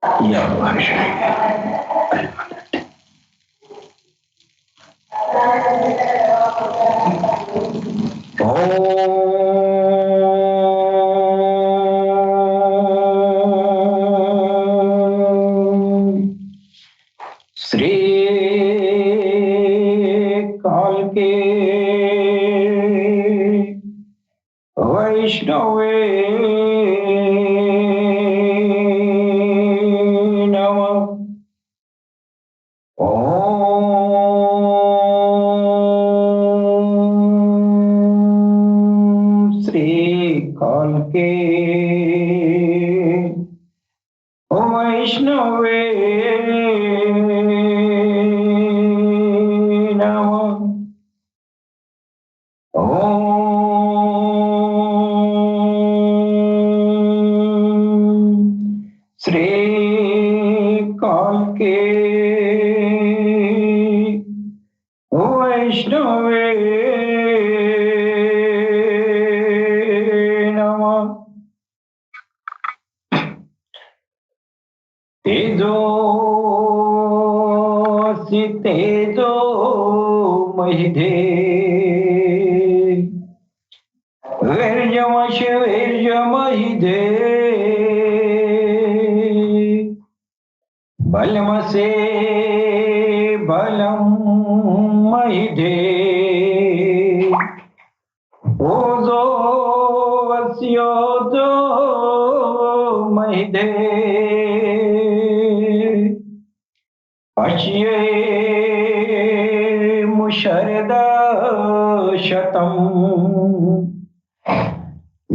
या वर्ष श्री काल के वैष्णवे काल के वैष्णवे नमः। श्री काल के वैष्णवे तेजोसि तेजो महिधे वीर्यमसि वीर्यमहिधे बलमसे बलं महिधे ओजोऽस्योजो महिधे पश्ये मुशरदा शतम्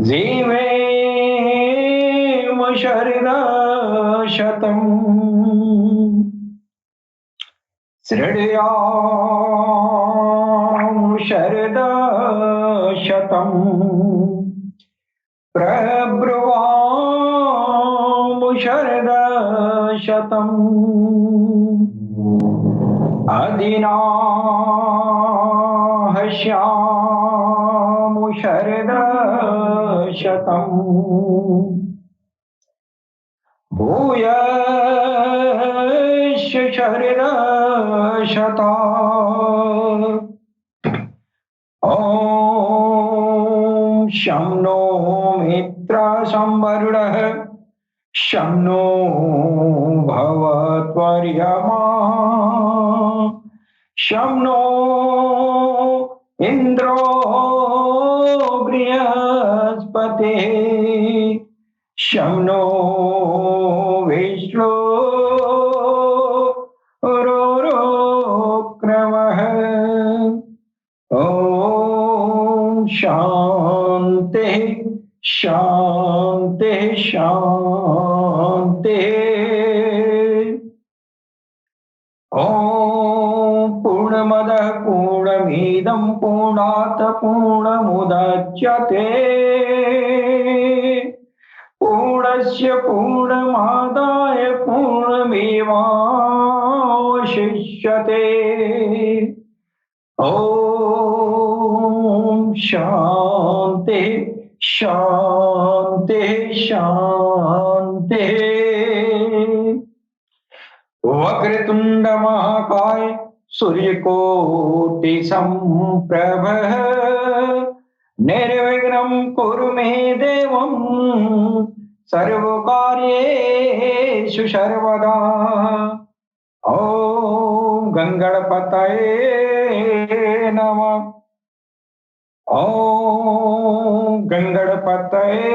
जीवे मुशरदा शतम् श्रेया मुशरदा शतम् प्रब्रुवा मुशरदा शतम् अधिनाः श्यामु शरदा शतम् भूयश्च शरदा शता ॐ शं नो मित्रसंवरुणः शं नो भवत्वर्यमा शं नो इन्द्रो बृहस्पतिः शं नो विष्णु रुक्रमः ॐ शान्तिः शान्तिः शान्तिः। ॐ पूर्णमदः पूर्णमिदं पूर्णात् पूर्णमुदच्यते पूर्णस्य पूर्णमादाय पूर्णमेवावशिष्यते। ॐ शान्तिः शान्तिः शान्तिः। वक्रतुंड महाकाय सूर्यकोटि संप्रभः निर्विघ्नं कुरु मे देवं सर्वकार्येषु सर्वदा। ॐ गंगणपतये नमः। ॐ गंगणपतये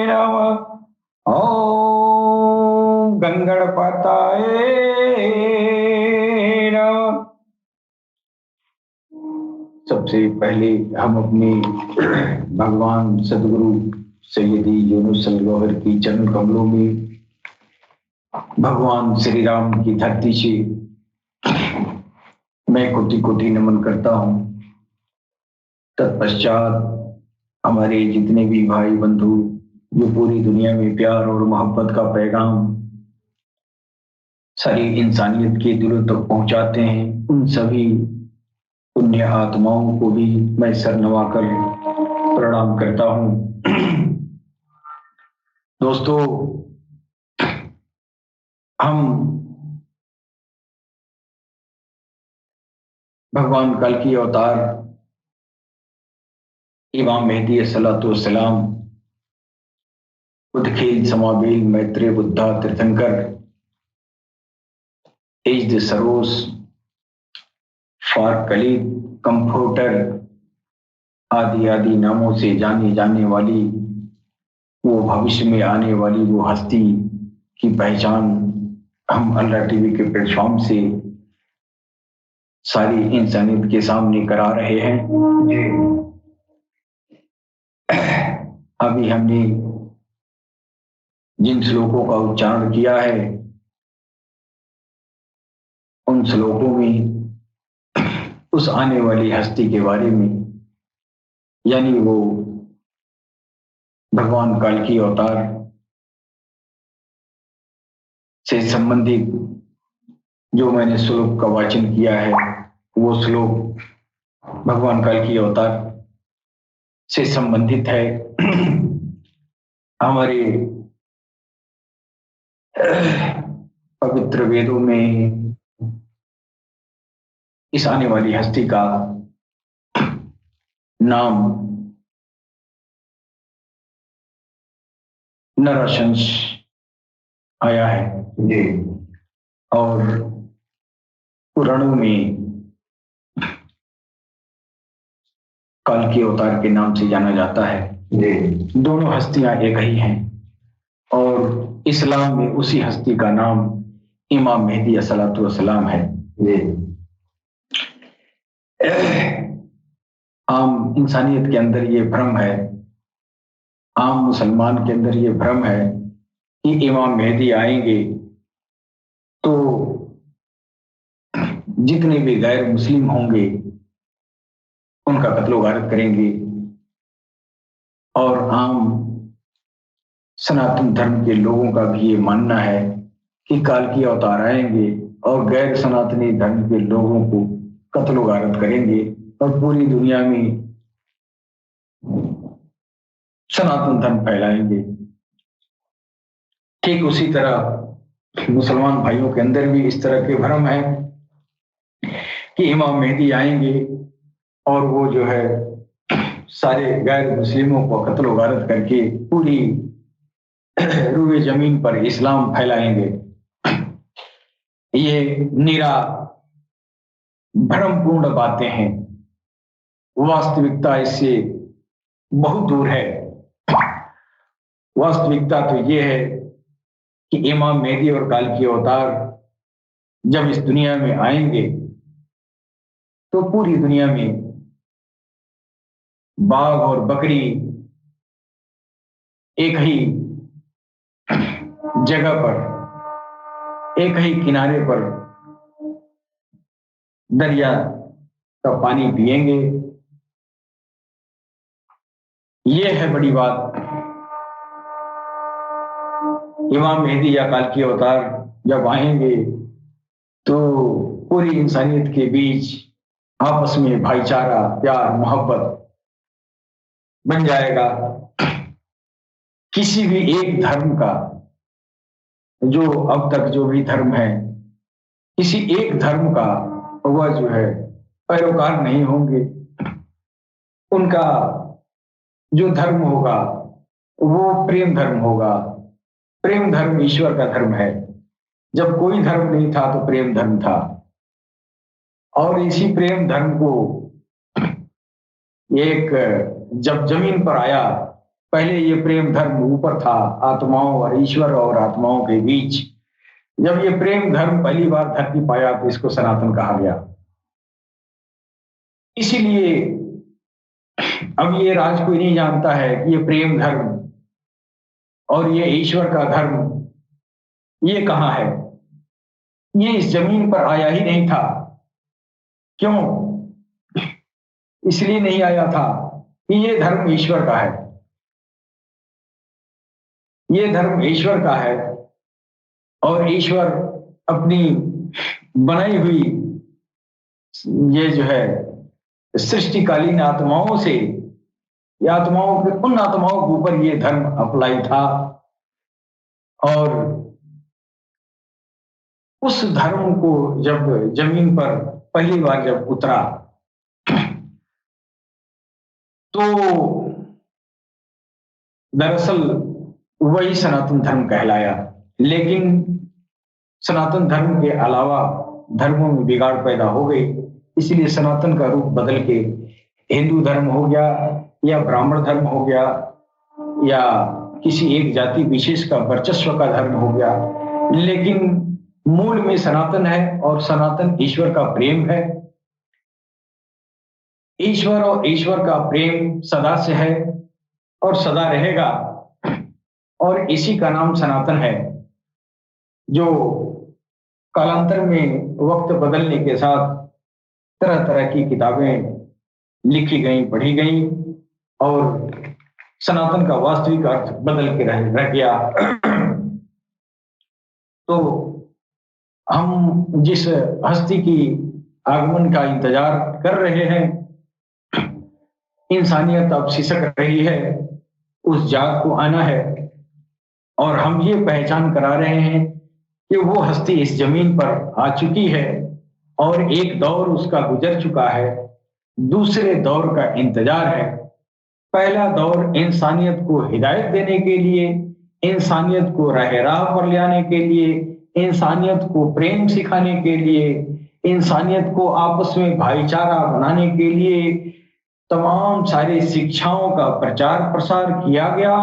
नमः। ॐ गंगणपतये नमः। सबसे पहले हम अपने भगवान सदगुरु सैयदी यूनुस गौहर की चरण कमलों में भगवान श्री राम की धरती से मैं कोटि कोटि नमन करता हूं। तत्पश्चात हमारे जितने भी भाई बंधु जो पूरी दुनिया में प्यार और मोहब्बत का पैगाम सारी इंसानियत के दिलों तक पहुंचाते हैं, उन सभी पुण्य आत्माओं को भी मैं सर नवाकर प्रणाम करता हूं। दोस्तों, हम भगवान कल की अवतार इमाम मेहदी सलाम उदखिल समाबील मैत्रेय बुद्धा तीर्थंकर एज द सरोस फार कलीद कंफोर्टर आदि आदि नामों से जानी जाने वाली वो भविष्य में आने वाली वो हस्ती की पहचान हम अल्लाह टीवी के प्लेटफॉर्म से सारी इंसानियत के सामने करा रहे हैं। अभी हमने जिन श्लोकों का उच्चारण किया है उन श्लोकों में उस आने वाली हस्ती के बारे में, यानी वो भगवान काल की अवतार से संबंधित जो मैंने श्लोक का वाचन किया है वो श्लोक भगवान काल की अवतार से संबंधित है। हमारे पवित्र वेदों में इस आने वाली हस्ती का नाम नरशंस आया है और पुराणों में काल के अवतार के नाम से जाना जाता है। दोनों हस्तियां एक ही हैं और इस्लाम में उसी हस्ती का नाम इमाम मेहदी अस्सलाम है। आम इंसानियत के अंदर ये भ्रम है, आम मुसलमान के अंदर ये भ्रम है कि इमाम मेहदी आएंगे तो जितने भी गैर मुस्लिम होंगे उनका कत्लो गारत करेंगे। और आम सनातन धर्म के लोगों का भी ये मानना है कि काल की अवतार आएंगे और गैर सनातनी धर्म के लोगों को कत्लो गारत करेंगे और पूरी दुनिया में सनातन धर्म फैलाएंगे। ठीक उसी तरह मुसलमान भाइयों के अंदर भी इस तरह के भ्रम है कि इमाम मेहदी आएंगे और वो जो है सारे गैर मुस्लिमों को कत्लो गारत करके पूरी रूए जमीन पर इस्लाम फैलाएंगे। ये निरा भ्रमपूर्ण बातें हैं, वास्तविकता इससे बहुत दूर है। वास्तविकता तो ये है कि इमाम मेहदी और काल की अवतार जब इस दुनिया में आएंगे तो पूरी दुनिया में बाघ और बकरी एक ही जगह पर, एक ही किनारे पर दरिया का पानी पिएंगे। ये है बड़ी बात। इमाम मेहदी या काल की अवतार जब आएंगे तो पूरी इंसानियत के बीच आपस में भाईचारा, प्यार, मोहब्बत बन जाएगा। किसी भी एक धर्म का, जो अब तक जो भी धर्म है, किसी एक धर्म का वह जो है पैरोकार नहीं होंगे। उनका जो धर्म होगा वो प्रेम धर्म होगा। प्रेम धर्म ईश्वर का धर्म है। जब कोई धर्म नहीं था तो प्रेम धर्म था और इसी प्रेम धर्म को एक जब जमीन पर आया, पहले ये प्रेम धर्म ऊपर था आत्माओं और ईश्वर और आत्माओं के बीच। जब ये प्रेम धर्म पहली बार धरती पाया तो इसको सनातन कहा गया। इसीलिए अब ये राज कोई नहीं जानता है कि ये प्रेम धर्म और ये ईश्वर का धर्म ये कहाँ है। ये इस जमीन पर आया ही नहीं था। क्यों? इसलिए नहीं आया था कि ये धर्म ईश्वर का है। ये धर्म ईश्वर का है और ईश्वर अपनी बनाई हुई ये जो है सृष्टिकालीन आत्माओं से, या आत्माओं के उन आत्माओं के ऊपर ये धर्म अप्लाई था। और उस धर्म को जब जमीन पर पहली बार जब उतरा तो दरअसल वही सनातन धर्म कहलाया। लेकिन सनातन धर्म के अलावा धर्मों में बिगाड़ पैदा हो गई, इसलिए सनातन का रूप बदल के हिंदू धर्म हो गया या ब्राह्मण धर्म हो गया या किसी एक जाति विशेष का वर्चस्व का धर्म हो गया। लेकिन मूल में सनातन है और सनातन ईश्वर का प्रेम है। ईश्वर और ईश्वर का प्रेम सदा से है और सदा रहेगा, और इसी का नाम सनातन है, जो कालांतर में वक्त बदलने के साथ तरह तरह की किताबें लिखी गई, पढ़ी गई, और सनातन का वास्तविक अर्थ बदल के रह गया। तो हम जिस हस्ती की आगमन का इंतजार कर रहे हैं, इंसानियत अब सिसक रही है, उस जाग को आना है, और हम ये पहचान करा रहे हैं कि वो हस्ती इस जमीन पर आ चुकी है और एक दौर उसका गुजर चुका है, दूसरे दौर का इंतजार है। पहला दौर इंसानियत को हिदायत देने के लिए, इंसानियत को राह पर ले आने के लिए, इंसानियत को प्रेम सिखाने के लिए, इंसानियत को आपस में भाईचारा बनाने के लिए तमाम सारी शिक्षाओं का प्रचार प्रसार किया गया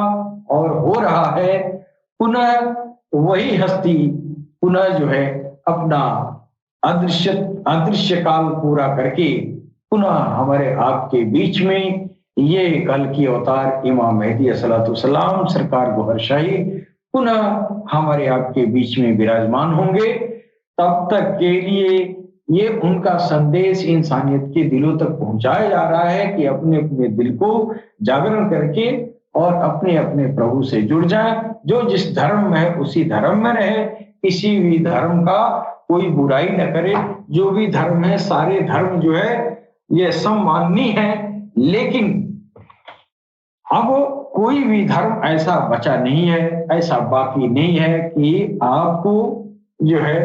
और हो रहा है। पुनः वही हस्ती पुनः जो है अपना अदृश्य काल पूरा करके पुनः हमारे आपके बीच में ये कल की अवतार इमाम मेहदी अलैहिस्सलाम सरकार गोहर शाही पुनः हमारे आपके बीच में विराजमान होंगे। तब तक के लिए ये उनका संदेश इंसानियत के दिलों तक पहुंचाया जा रहा है कि अपने अपने दिल को जागरण करके और अपने अपने प्रभु से जुड़ जाए। जो जिस धर्म में है उसी धर्म में रहे, किसी भी धर्म का कोई बुराई न करे। जो भी धर्म है, सारे धर्म जो है ये सम्माननीय है, लेकिन अब कोई भी धर्म ऐसा बचा नहीं है, ऐसा बाकी नहीं है कि आपको जो है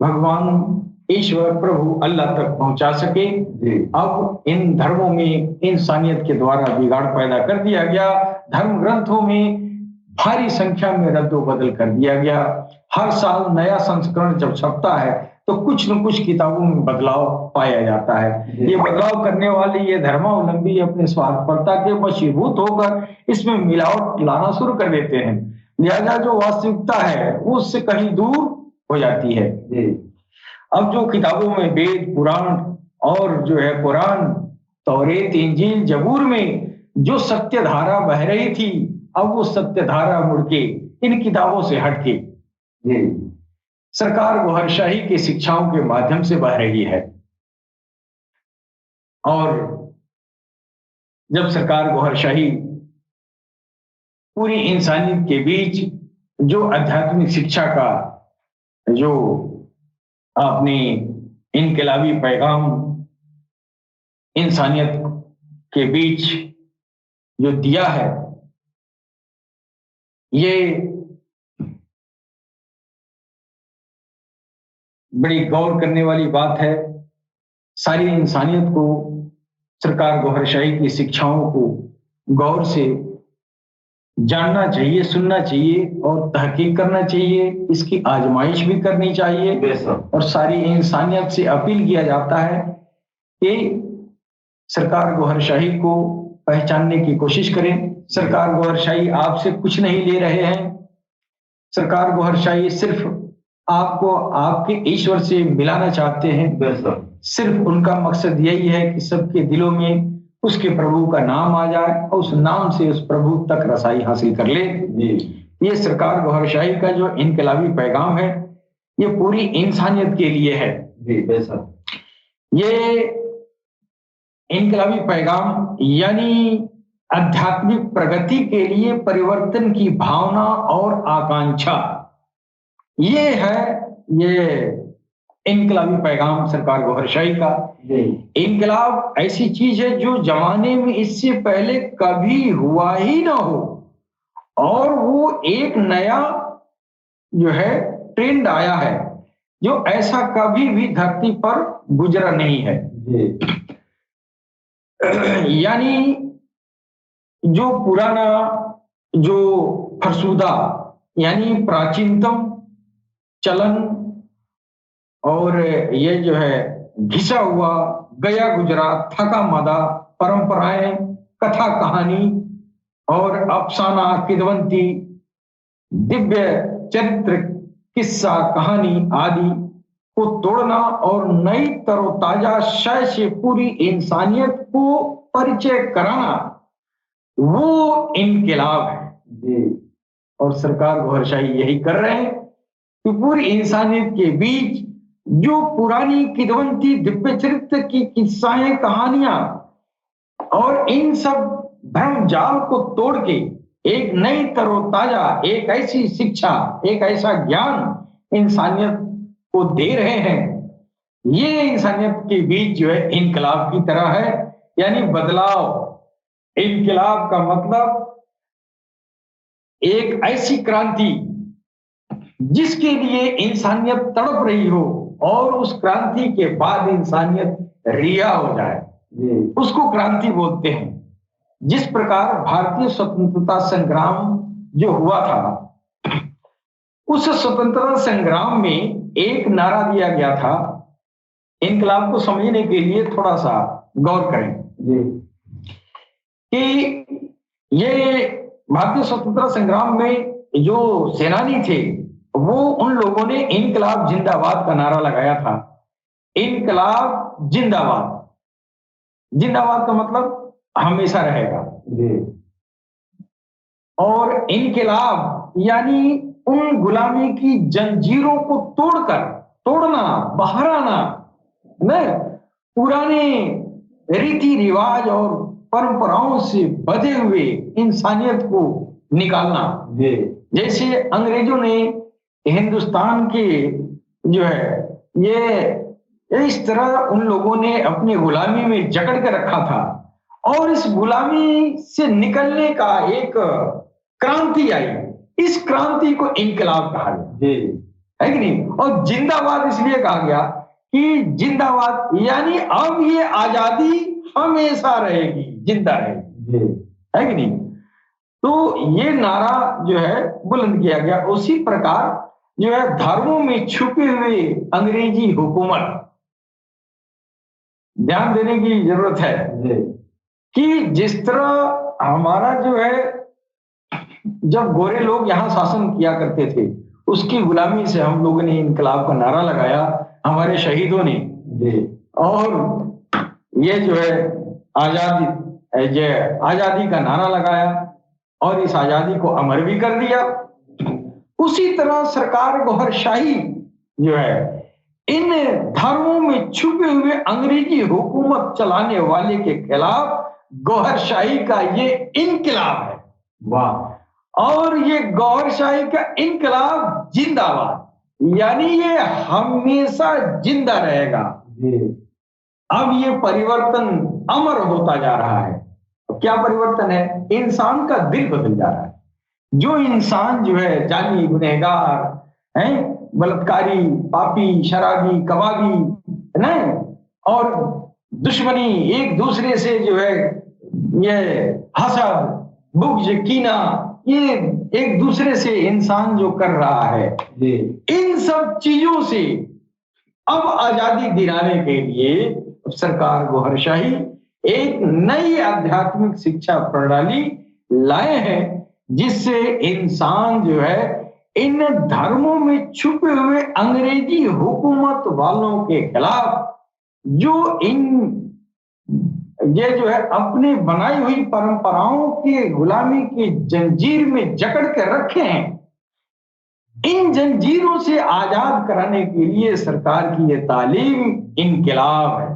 भगवान ईश्वर प्रभु अल्लाह तक पहुंचा सके। अब इन धर्मों में इंसानियत के द्वारा बिगाड़ पैदा कर दिया गया, धर्म ग्रंथों में भारी संख्या में रद्दो बदल कर दिया गया। हर साल नया संस्करण जब छपता है तो कुछ न कुछ किताबों में बदलाव पाया जाता है। ये बदलाव करने वाले ये धर्मावलंबी अपने स्वार्थपरता के वशीभूत होकर इसमें मिलावट लाना शुरू कर देते हैं, लिहाजा जो वास्तविकता है वो उससे कहीं दूर हो जाती है। अब जो किताबों में वेद पुराण और जो है कुरान तौरेत इंजील जबूर में जो सत्य धारा बह रही थी, अब वो सत्य धारा मुड़ के इन किताबों से हटके सरकार गोहर शाही की शिक्षाओं के माध्यम से बह रही है। और जब सरकार गोहर शाही पूरी इंसानियत के बीच जो आध्यात्मिक शिक्षा का जो आपने इनकलाबी पैगाम इंसानियत के बीच जो दिया है, ये बड़ी गौर करने वाली बात है। सारी इंसानियत को सरकार गोहर शाही की शिक्षाओं को गौर से जानना चाहिए, सुनना चाहिए और तहकीक करना चाहिए, इसकी आजमाइश भी करनी चाहिए। और सारी इंसानियत से अपील किया जाता है कि सरकार गोहर शाही को पहचानने की कोशिश करें। सरकार गोहर शाही आपसे कुछ नहीं ले रहे हैं। सरकार गोहर शाही सिर्फ आपको आपके ईश्वर से मिलाना चाहते हैं। सिर्फ उनका मकसद यही है कि सबके दिलों में उसके प्रभु का नाम आ जाए और उस नाम से उस प्रभु तक रसाई हासिल कर ले। ये सरकार गोहर शाही का जो इनकलाबी पैगाम है, ये पूरी इंसानियत के लिए है। ये इनकलाबी पैगाम यानी आध्यात्मिक प्रगति के लिए परिवर्तन की भावना और आकांक्षा, ये है ये इनकलाबी पैगाम सरकार गोहर शाही का। इनकलाब ऐसी चीज है जो जमाने में इससे पहले कभी हुआ ही ना हो, और वो एक नया जो है ट्रेंड आया है। जो ऐसा कभी भी धरती पर गुजरा नहीं है। यानी जो पुराना, जो फरसुदा यानी प्राचीनतम चलन और ये जो है घिसा हुआ, गया गुजरा, थका मादा परंपराएं, कथा कहानी और अफसाना, किदवंती, दिव्य चरित्र, किस्सा कहानी आदि को तोड़ना और नई तरोताजा शय से पूरी इंसानियत को परिचय कराना, वो इनकलाब है। और सरकार गौहरशाही यही कर रहे हैं कि पूरी इंसानियत के बीच जो पुरानी किदवंती दिव्य चरित्र की किस्साएं, कहानियां और इन सब भ्रम जाल को तोड़ के एक नई तरोताजा, एक ऐसी शिक्षा, एक ऐसा ज्ञान इंसानियत को दे रहे हैं, ये इंसानियत के बीच जो है इनकलाब की तरह है, यानी बदलाव। इनकलाब का मतलब एक ऐसी क्रांति जिसके लिए इंसानियत तड़प रही हो और उस क्रांति के बाद इंसानियत रिया हो जाए, उसको क्रांति बोलते हैं। जिस प्रकार भारतीय स्वतंत्रता संग्राम जो हुआ था, उस स्वतंत्रता संग्राम में एक नारा दिया गया था। इनकलाब को समझने के लिए थोड़ा सा गौर करें कि ये भारतीय स्वतंत्रता संग्राम में जो सेनानी थे, वो उन लोगों ने इनकलाब जिंदाबाद का नारा लगाया था। इनकलाब जिंदाबाद, जिंदाबाद का मतलब हमेशा रहेगा। और इनकलाब यानी उन गुलामी की जंजीरों को तोड़ना, बाहर आना, न पुराने रीति रिवाज और परंपराओं से बधे हुए इंसानियत को निकालना। जैसे अंग्रेजों ने हिंदुस्तान के जो है ये इस तरह उन लोगों ने अपनी गुलामी में जकड़ के रखा था, और इस गुलामी से निकलने का एक क्रांति आई। इस क्रांति को इनकलाब कहा गया, है कि नहीं? और जिंदाबाद इसलिए कहा गया कि जिंदाबाद यानी अब ये आजादी हमेशा रहेगी, जिंदा रहेगी, है कि नहीं? तो ये नारा जो है बुलंद किया गया। उसी प्रकार जो है धर्मों में छुपे हुए अंग्रेजी हुकूमत, ध्यान देने की जरूरत है कि जिस तरह हमारा जो है जब गोरे लोग यहाँ शासन किया करते थे, उसकी गुलामी से हम लोगों ने इनकलाब का नारा लगाया, हमारे शहीदों ने, और ये जो है आजादी का नारा लगाया और इस आजादी को अमर भी कर दिया। उसी तरह सरकार गौहरशाही जो है इन धर्मों में छुपे हुए अंग्रेजी हुकूमत चलाने वाले के खिलाफ गौहरशाही का ये इनकलाब है। वाह! और ये गौहरशाही का इनकलाब जिंदाबाद, यानी ये हमेशा जिंदा रहेगा। अब ये परिवर्तन अमर होता जा रहा है। क्या परिवर्तन है? इंसान का दिल बदल जा रहा है। जो इंसान जो है जाली, गुनहगार है, बलात्कारी, पापी, शराबी, कबाबी, नहीं, और दुश्मनी, एक दूसरे से जो है ये हसद, बुग़्ज़, कीना, ये एक दूसरे से इंसान जो कर रहा है, इन सब चीजों से अब आजादी दिलाने के लिए सरकार गौहरशाही एक नई आध्यात्मिक शिक्षा प्रणाली लाए हैं, जिससे इंसान जो है इन धर्मों में छुपे हुए अंग्रेजी हुकूमत वालों के खिलाफ जो ये जो है अपनी बनाई हुई परंपराओं की गुलामी की जंजीर में जकड़ के रखे हैं, इन जंजीरों से आजाद कराने के लिए सरकार की ये तालीम इनकलाब है।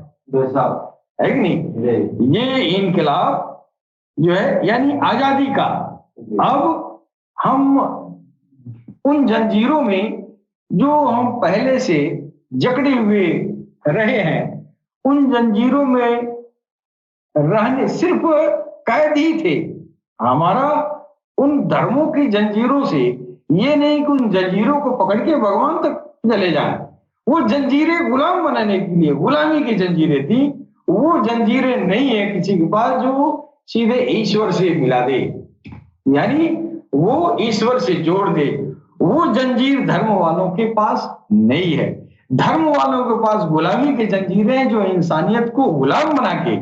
है कि नहीं? ये इनकलाब जो है यानी आजादी का, अब हम उन जंजीरों में जो हम पहले से जकड़े हुए रहे हैं, उन जंजीरों में रहने सिर्फ कैद ही थे। हमारा उन धर्मों की जंजीरों से ये नहीं कि उन जंजीरों को पकड़ के भगवान तक चले जाए, वो जंजीरें गुलाम बनाने के लिए, गुलामी की जंजीरें थी। वो जंजीरें नहीं है किसी के पास जो सीधे ईश्वर से मिला दे, यानी वो ईश्वर से जोड़ दे। वो जंजीर धर्म वालों के पास नहीं है। धर्म वालों के पास गुलामी की जंजीरें जो इंसानियत को गुलाम बना के,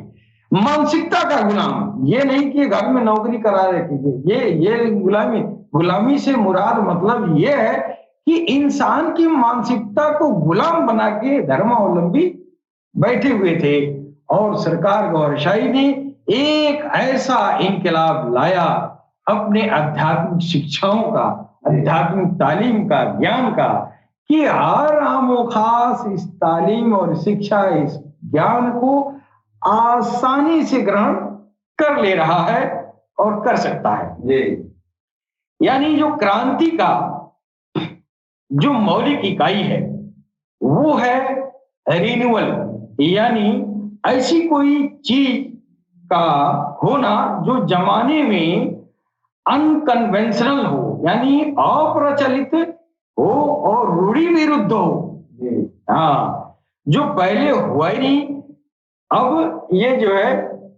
मानसिकता का गुलाम, ये नहीं कि घर में नौकरी करा रखी, ये गुलामी, गुलामी से मुराद मतलब ये है कि इंसान की मानसिकता को गुलाम बना के धर्मावलंबी बैठे हुए थे। और सरकार गौरशाही ने एक ऐसा इनकलाब लाया अपने आध्यात्मिक शिक्षाओं का, आध्यात्मिक तालीम का, ज्ञान का, कि हर आमो खास इस तालीम और शिक्षा, इस ज्ञान को आसानी से ग्रहण कर ले रहा है और कर सकता है। यानी जो क्रांति का जो मौलिक इकाई है वो है रिन्यूअल, यानी ऐसी कोई चीज का होना जो जमाने में अनकन्वेंशनल हो, यानी अप्रचलित हो और रूढ़ि विरुद्ध हो। हाँ, जो पहले हुआ ही नहीं। अब ये जो है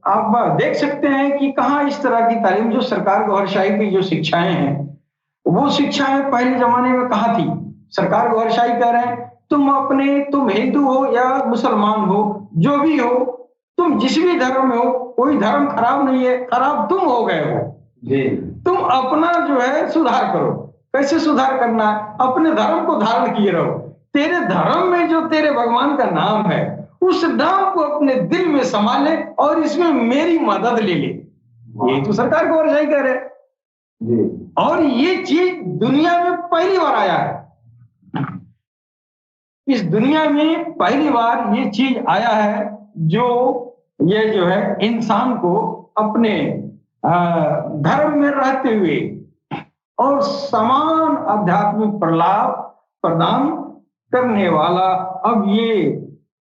आप देख सकते हैं कि कहाँ इस तरह की तालीम, जो सरकार गौरशाही की जो शिक्षाएं हैं, वो शिक्षाएं पहले जमाने में कहाँ थी। सरकार गौरशाही कह रहे हैं तुम हिंदू हो या मुसलमान हो, जो भी हो, तुम जिस भी धर्म में हो, कोई धर्म खराब नहीं है, खराब तुम हो गए हो जी। तुम अपना जो है सुधार करो। कैसे सुधार करना है? अपने धर्म को धारण किए रहो। तेरे धर्म में जो तेरे भगवान का नाम है, उस नाम को अपने दिल में संभाले और इसमें मेरी मदद ले ले। ये तो सरकार गौरशाही कह रहे जी। और ये चीज दुनिया में पहली बार आया है। इस दुनिया में पहली बार ये चीज आया है जो ये जो है इंसान को अपने धर्म में रहते हुए और समान आध्यात्मिक प्रलाप प्रदान करने वाला। अब ये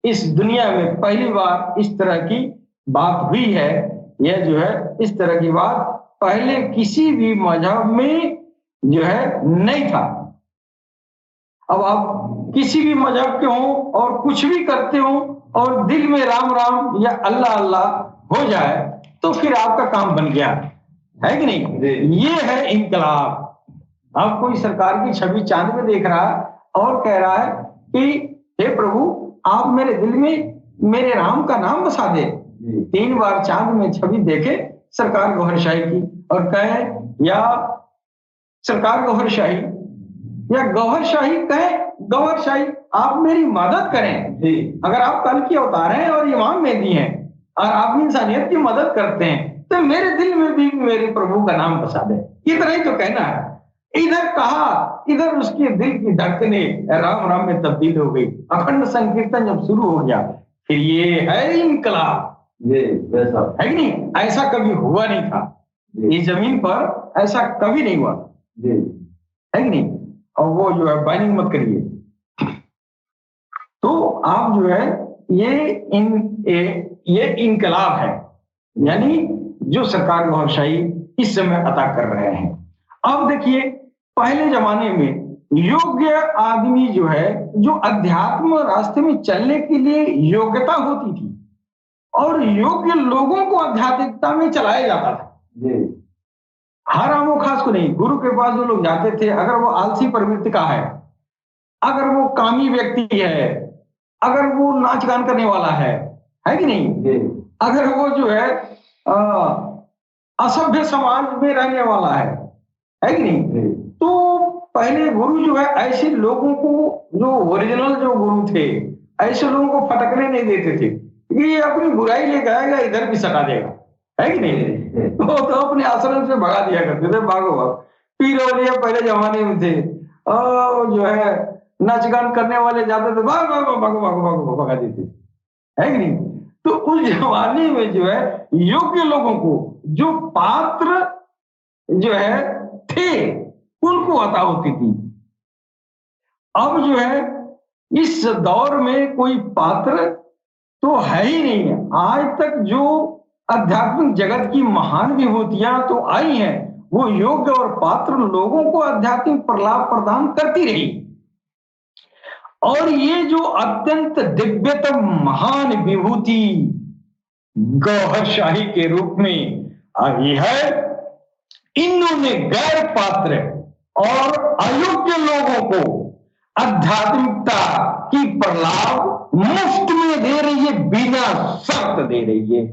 इस दुनिया में पहली बार इस तरह की बात हुई है। यह जो है इस तरह की बात पहले किसी भी मजहब में जो है नहीं था। अब आप किसी भी मजहब के हो और कुछ भी करते हो और दिल में राम राम या अल्लाह अल्लाह हो जाए तो फिर आपका काम बन गया, है कि नहीं? ये है इनकलाब। अब कोई सरकार की छवि चांद में देख रहा है और कह रहा है कि हे प्रभु, आप मेरे दिल में मेरे राम का नाम बसा दे। 3 बार चांद में छवि देखे सरकार गौहरशाही की और कहे या सरकार गौहरशाही या गौहरशाही कहे गौहरशाही आप मेरी मदद करें। अगर आप कल की अवतार हैं और इमाम मेहदी हैं और आप इंसानियत की मदद करते हैं तो मेरे दिल में भी मेरे प्रभु का नाम बसा दे। इतना ही तो कहना है। इधर कहा, इधर उसके दिल की धड़कने राम राम में तब्दील हो गई। अखंड संकीर्तन जब शुरू हो गया फिर ये है इनकलाब। है कि नहीं? ऐसा कभी हुआ नहीं था इस जमीन पर, ऐसा कभी नहीं हुआ, है कि नहीं? और वो जो है बाइनिंग मत करिए। तो आप जो है ये इनकलाब है, यानी जो सरकार गौहरशाही इस समय अता कर रहे हैं। अब देखिए, पहले जमाने में योग्य आदमी जो है, जो अध्यात्म रास्ते में चलने के लिए योग्यता होती थी और योग्य लोगों को आध्यात्मिकता में चलाया जाता था। हर आमो खास को नहीं। गुरु के पास जो लोग जाते थे, अगर वो आलसी प्रवृत्ति का है, अगर वो कामी व्यक्ति है, अगर वो नाच गान करने वाला है कि नहीं, अगर वो जो है असभ्य समाज में रहने वाला है कि नहीं, तो पहले गुरु जो है ऐसे लोगों को, जो ओरिजिनल जो गुरु थे, ऐसे लोगों को फटकने नहीं देते थे कि ये अपनी बुराई लेकर आएगा, इधर भी सटा देगा, है कि नहीं? वो तो अपने आश्रम से भगा दिया करते थे, भागो भाग। पीर औलिया पहले जमाने में थे, जो है नाच गान करने वाले जाते थे, भागो भागो भागो भागो भागो भगा देते, है कि नहीं? तो उस जमाने में जो है योग्य लोगों को, जो पात्र जो है थे, उनको अता होती थी। अब जो है इस दौर में कोई पात्र तो है ही नहीं। आज तक जो आध्यात्मिक जगत की महान विभूतियां तो आई हैं, वो योग्य और पात्र लोगों को आध्यात्मिक प्रलाप प्रदान करती रही। और ये जो अत्यंत दिव्यतम महान विभूति गौहरशाही के रूप में आई है, इन्होंने गैर पात्र और अयोग्य लोगों को आध्यात्मिकता की प्रलाप मुफ्त में दे रही है, बिना शर्त दे रही है।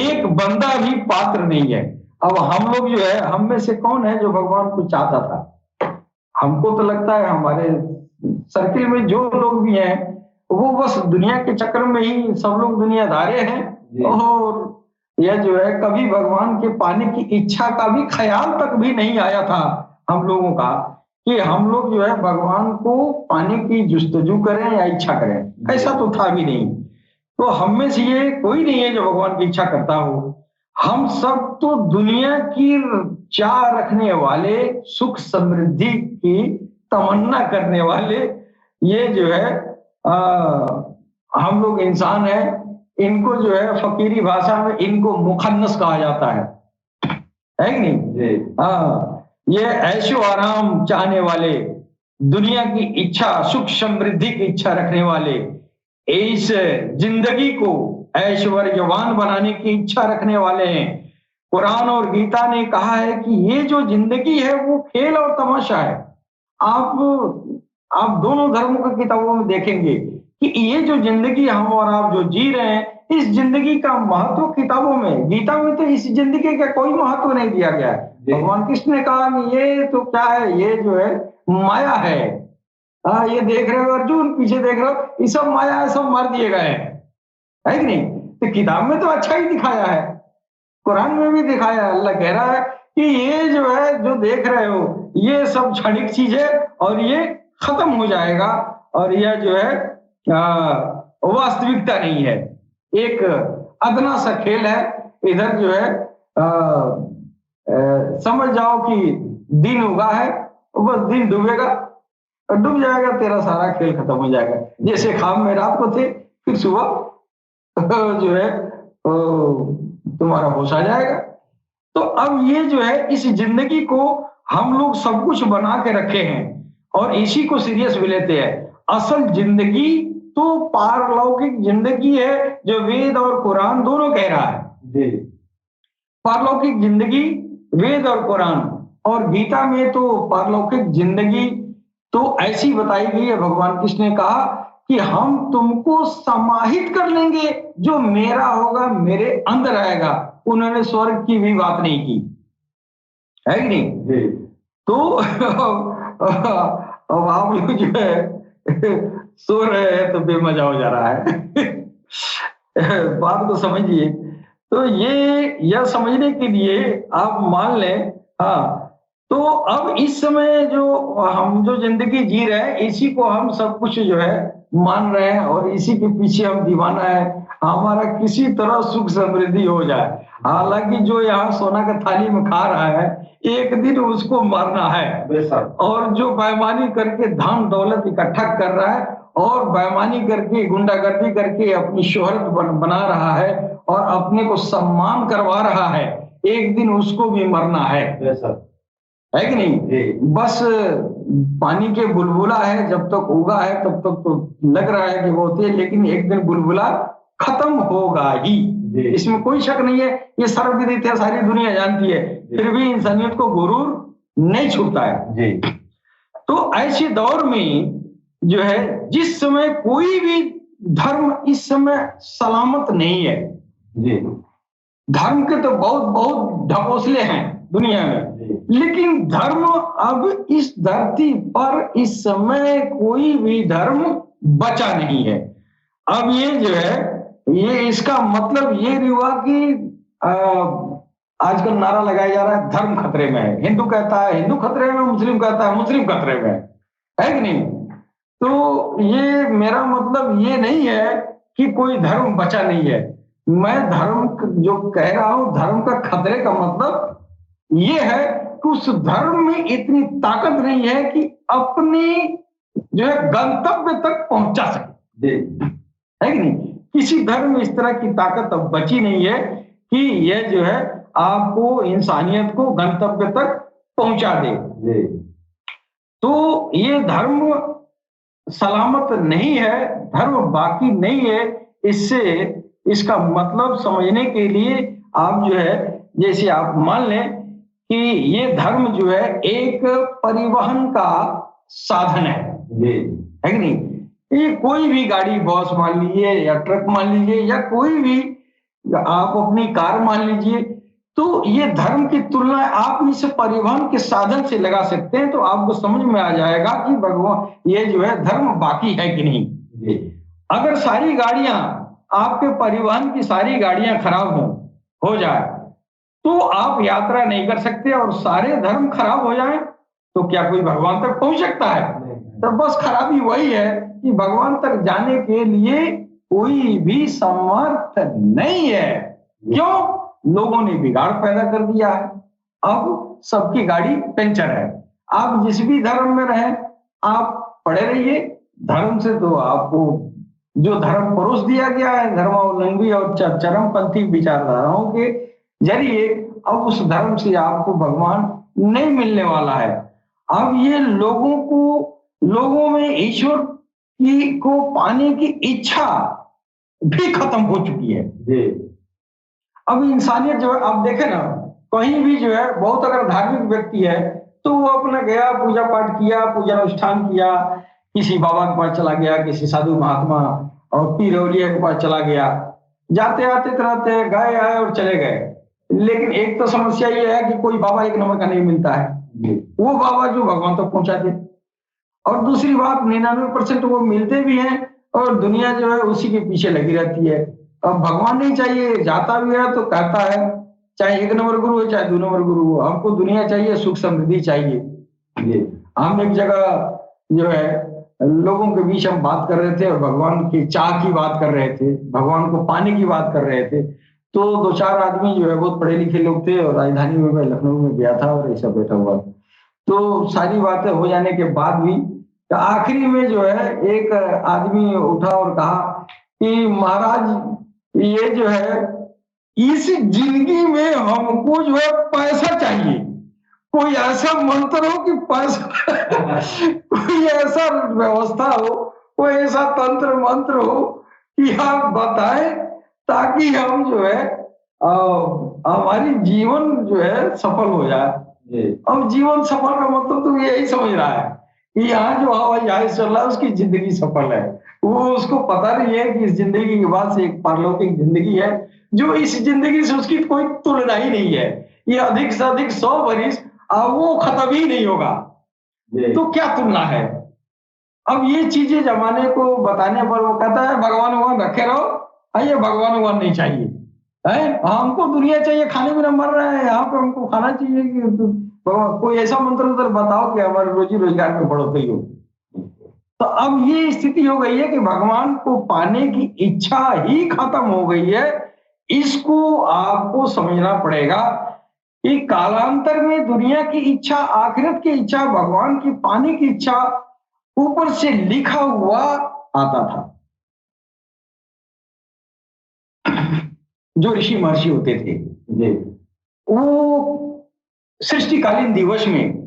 एक बंदा भी पात्र नहीं है। अब हम लोग जो है, हम में से कौन है जो भगवान को चाहता था? हमको तो लगता है हमारे सर्किल में जो लोग भी हैं वो बस दुनिया के चक्कर में ही सब लोग दुनियादारे हैं, और यह जो है कभी भगवान के पाने की इच्छा का भी ख्याल तक भी नहीं आया था हम लोगों का, कि हम लोग जो है भगवान को पाने की जुस्तजू करें या इच्छा करें। ऐसा तो था भी नहीं। तो हम में से ये कोई नहीं है जो भगवान की इच्छा करता हो। हम सब तो दुनिया की चाह रखने वाले, सुख समृद्धि की तमन्ना करने वाले, ये जो है हम लोग इंसान है। इनको जो है फकीरी भाषा में इनको मुखन्नस कहा जाता है कि नहीं? हाँ, ये ऐशो आराम चाहने वाले, दुनिया की इच्छा, सुख समृद्धि की इच्छा रखने वाले, इस जिंदगी को ऐश्वर्यवान बनाने की इच्छा रखने वाले हैं। कुरान और गीता ने कहा है कि ये जो जिंदगी है वो खेल और तमाशा है। आप दोनों धर्मों की किताबों में देखेंगे कि ये जो जिंदगी हम और आप जो जी रहे हैं, इस जिंदगी का महत्व किताबों में, गीता में तो इस जिंदगी का कोई महत्व नहीं दिया गया है। भगवान कृष्ण ने कहा कि ये तो क्या है, ये जो है माया है। ये देख रहे हो अर्जुन, पीछे देख रहे हो, ये सब माया है, सब मार दिए गए है कि नहीं? तो किताब में तो अच्छा ही दिखाया है, कुरान में भी दिखाया है। अल्लाह कह रहा है कि ये जो है, जो देख रहे हो, ये सब क्षणिक चीज है और ये खत्म हो जाएगा, और यह जो है वास्तविकता नहीं है, एक अदना सा खेल है। इधर जो है समझ जाओ कि दिन उगा है, बस दिन डूबेगा, डूब जाएगा, तेरा सारा खेल खत्म हो जाएगा। जैसे ख्वाब में रात को थे, फिर सुबह जो है तुम्हारा होश आ जाएगा। तो अब ये जो है, इस जिंदगी को हम लोग सब कुछ बना के रखे हैं और इसी को सीरियस भी लेते हैं। असल जिंदगी तो पारलौकिक जिंदगी है, जो वेद और कुरान दोनों कह रहा है। पारलौकिक जिंदगी वेद और कुरान, और गीता में तो पारलौकिक जिंदगी तो ऐसी बताई गई है। भगवान कृष्ण ने कहा कि हम तुमको समाहित कर लेंगे, जो मेरा होगा मेरे अंदर आएगा। उन्होंने स्वर्ग की भी बात नहीं की, है कि नहीं? तो अब आप लोग जो है सो रहे हैं तो बेमजा हो जा रहा है। बात को समझिए। तो ये यह समझने के लिए आप मान लें, हाँ, तो अब इस समय जो हम जो जिंदगी जी रहे हैं, इसी को हम सब कुछ जो है मान रहे हैं और इसी के पीछे हम दीवाना है। हमारा किसी तरह सुख समृद्धि हो जाए। हालांकि जो यहाँ सोना का थाली में खा रहा है, एक दिन उसको मरना है। और जो बेईमानी करके धन दौलत इकट्ठा कर रहा है और बेईमानी करके, गुंडागर्दी करके अपनी शोहरत बना रहा है और अपने को सम्मान करवा रहा है, एक दिन उसको भी मरना है कि नहीं? बस पानी के बुलबुला है, जब तक उगा है तब तक तो लग रहा है कि वो होती है, लेकिन एक दिन बुलबुला खत्म होगा ही, इसमें कोई शक नहीं है। ये सर्वविदित है, सारी दुनिया जानती है, फिर भी इंसानियत को गुरूर नहीं छूटता है। तो ऐसे दौर में जो है, जिस समय कोई भी धर्म इस समय सलामत नहीं है। धर्म के तो बहुत बहुत ढकोसले हैं दुनिया में, लेकिन धर्म अब इस धरती पर इस समय कोई भी धर्म बचा नहीं है। अब ये जो है, ये इसका मतलब ये नहीं हुआ कि आजकल नारा लगाया जा रहा है धर्म खतरे में है। हिंदू कहता है हिंदू खतरे में, मुस्लिम कहता है मुस्लिम खतरे में है कि नहीं? तो ये मेरा मतलब ये नहीं है कि कोई धर्म बचा नहीं है। मैं धर्म जो कह रहा हूं, धर्म का खतरे का मतलब ये है कि उस धर्म में इतनी ताकत नहीं है कि अपने जो है गंतव्य तक पहुंचा सके, है कि नहीं? किसी धर्म में इस तरह की ताकत अब बची नहीं है कि यह जो है आपको, इंसानियत को गंतव्य तक पहुंचा दे। तो ये धर्म सलामत नहीं है, धर्म बाकी नहीं है। इससे इसका मतलब समझने के लिए आप जो है, जैसे आप मान लें कि ये धर्म जो है एक परिवहन का साधन है, है कि नहीं। ये कोई भी गाड़ी, बस मान लीजिए या ट्रक मान लीजिए या कोई भी आप अपनी कार मान लीजिए, तो ये धर्म की तुलना आप इस परिवहन के साधन से लगा सकते हैं, तो आपको समझ में आ जाएगा कि भगवान ये जो है धर्म बाकी है कि नहीं। अगर सारी गाड़ियां, आपके परिवहन की सारी गाड़ियां खराब हो जाए तो आप यात्रा नहीं कर सकते, और सारे धर्म खराब हो जाए तो क्या कोई भगवान तक पहुंच सकता है? तो बस खराबी वही है कि भगवान तक जाने के लिए कोई भी समर्थ नहीं है। क्यों? लोगों ने बिगाड़ पैदा कर दिया है। अब सबकी गाड़ी पंचर है। आप जिस भी धर्म में रहें, आप पड़े रहिए। धर्म से तो आपको जो धर्म परोस दिया गया है, धर्मावलंबी और चरमपंथी विचारधाराओं के जरिए, अब उस धर्म से आपको भगवान नहीं मिलने वाला है। अब ये लोगों में ईश्वर की को पाने की इच्छा भी खत्म हो चुकी है। अब इंसानियत जो है, आप देखें ना, कहीं भी जो है, बहुत अगर धार्मिक व्यक्ति है तो वो अपना गया, पूजा पाठ किया, पूजा अनुष्ठान किया, किसी बाबा के पास चला गया, किसी साधु महात्मा और पीर औलिया के पास चला गया, जाते आते रहते, गए आए और चले गए। लेकिन एक तो समस्या ये है कि कोई बाबा एक नंबर का नहीं मिलता है, वो बाबा जो भगवान तक पहुंचा दे। और दूसरी बात, 99% वो मिलते भी हैं और दुनिया जो है उसी के पीछे लगी रहती है। अब भगवान नहीं चाहिए, जाता भी है तो कहता है, चाहे 1 नंबर गुरु हो चाहे 2 नंबर गुरु हो, हमको दुनिया चाहिए, सुख समृद्धि चाहिए। हम एक जगह जो है लोगों के बीच हम बात कर रहे थे और भगवान की चाह की बात कर रहे थे, भगवान को पाने की बात कर रहे थे, तो 2-4 आदमी जो है बहुत पढ़े लिखे लोग थे और राजधानी में, मैं लखनऊ में गया था और ऐसा बैठा हुआ, तो सारी बातें हो जाने के बाद भी तो आखिरी में जो है एक आदमी उठा और कहा कि महाराज, ये जो है इस जिंदगी में हमको जो है पैसा चाहिए, कोई ऐसा मंत्र हो कि पैसा कोई ऐसा व्यवस्था हो, कोई ऐसा तंत्र मंत्र हो कि आप बताएं ताकि हम जो है हमारी जीवन जो है सफल हो जाए। अब जीवन सफल का मतलब तो यही समझ रहा है कि यहाँ जो हवाई जहाज चल रहा है उसकी जिंदगी सफल है। वो उसको पता नहीं है कि इस जिंदगी के बाद से एक पारलौकिक जिंदगी है, जो इस जिंदगी से उसकी कोई तुलना ही नहीं है। ये अधिक से अधिक 100 वर्ष वो खत्म ही नहीं होगा, तो क्या तुलना है। अब ये चीजें जमाने को बताने पर वो कहता है भगवान भगवान रखे रहो, ये भगवान भगवान नहीं चाहिए है, हमको दुनिया चाहिए, खाने में मर रहे हैं, यहाँ पे हमको खाना चाहिए कि कोई ऐसा मंत्र उधर बताओ कि हमारे रोजी रोजगार में बढ़ोतरी हो। तो अब ये स्थिति हो गई है कि भगवान को पाने की इच्छा ही खत्म हो गई है। इसको आपको समझना पड़ेगा कि कालांतर में दुनिया की इच्छा, आखिरत की इच्छा, भगवान की पाने की इच्छा ऊपर से लिखा हुआ आता था। जो ऋषि महर्षि होते थे वो सृष्टिकालीन दिवस में